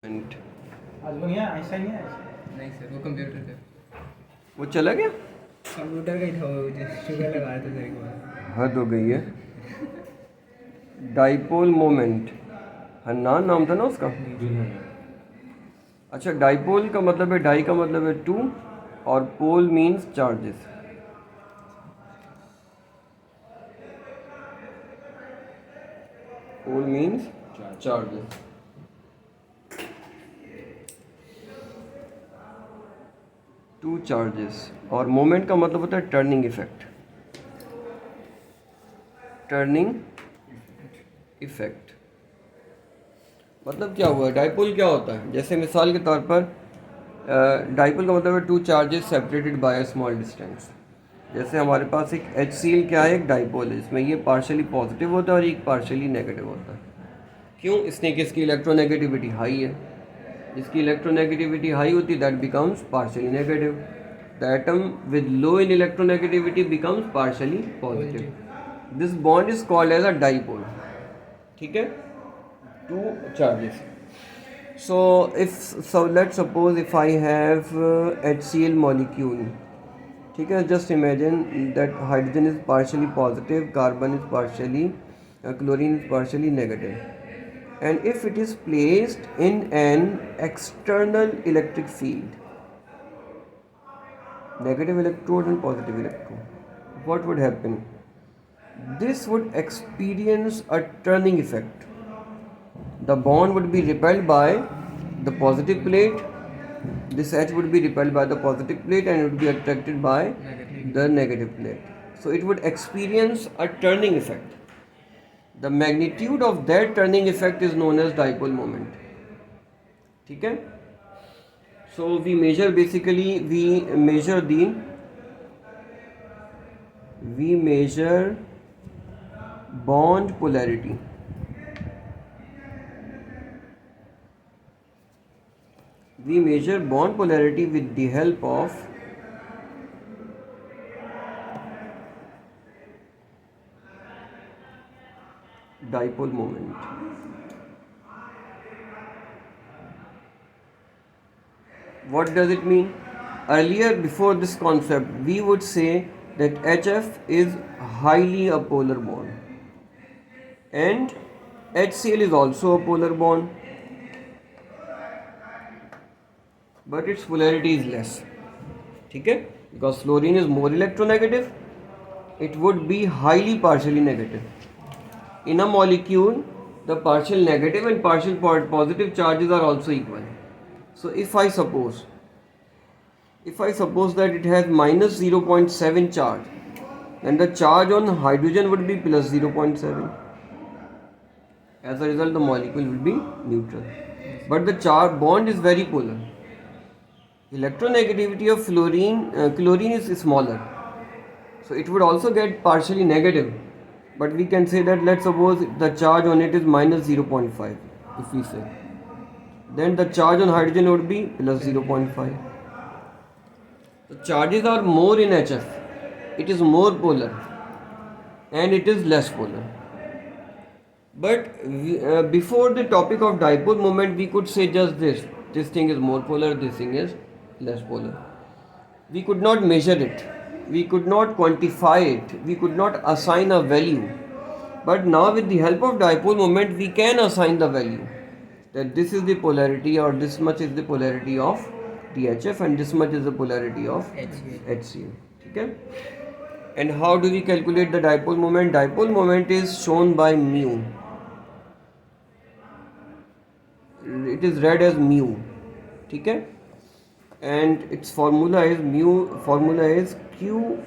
Minute आज वो नहीं है, आइंस्टाइन नहीं है। नहीं सर, वो कंप्यूटर का वो चला गया। कंप्यूटर का ही था वो, शुगर लगाया था तेरे को। हद हो गई है। डाइपोल मोमेंट, हन्नान नाम था ना उसका। अच्छा, डाइपोल का मतलब है, डाई का मतलब है टू और pole means charges. Pole means charges. Two charges. और मोमेंट का मतलब होता है टर्निंग इफेक्ट। टर्निंग इफेक्ट मतलब क्या हुआ, डाइपोल क्या होता है। जैसे मिसाल के तौर पर डाइपोल का मतलब है two charges separated by a small distance. जैसे हमारे पास एक HCl क्या है, एक डाइपोल है, इसमें ये पार्शियली पॉजिटिव होता है और एक पार्शियली नेगेटिव होता है। क्यों? इसने कि इसकी इलेक्ट्रोनेगेटिविटी हाई है। जिसकी इलेक्ट्रोनेगेटिविटी हाई होती है that becomes partially negative. The atom with low in electronegativity becomes partially positive. This bond is called as a dipole. ठीक है, two charges. So let's suppose if I have HCl molecule. ठीक है, just imagine that hydrogen is partially positive, carbon is partially, chlorine is partially negative, and if it is placed in an external electric field, negative electrode and positive electrode, what would happen? This would experience a turning effect. The bond would be repelled by the positive plate. This H would be repelled by the positive plate and it would be attracted by the negative plate. So it would experience a turning effect. The magnitude of that turning effect is known as dipole moment. ठीक है? So we measure bond polarity. We measure bond polarity with the help of dipole moment. What does it mean? Earlier, before this concept, we would say that HF is highly a polar bond and HCl is also a polar bond, but its polarity is less. ठीक है, because fluorine is more electronegative, it would be highly partially negative. In a molecule, the partial negative and partial positive charges are also equal. So if I suppose that it has minus 0.7 charge, then the charge on hydrogen would be plus 0.7. As a result, the molecule will be neutral. But the bond is very polar. Electronegativity of chlorine is smaller. So it would also get partially negative. But we can say that, let's suppose the charge on it is minus 0.5. If we say, then the charge on hydrogen would be plus 0.5. The charges are more in HF. It is more polar and it is less polar. But before the topic of dipole moment, we could say just this. This thing is more polar, this thing is less polar. We could not measure it. We could not quantify it. We could not assign a value. But now with the help of dipole moment, we can assign the value. That this is the polarity or this much is the polarity of DHF and this much is the polarity of HCl. Okay? And how do we calculate the dipole moment? Dipole moment is shown by mu. It is read as mu. Okay? And its formula is Q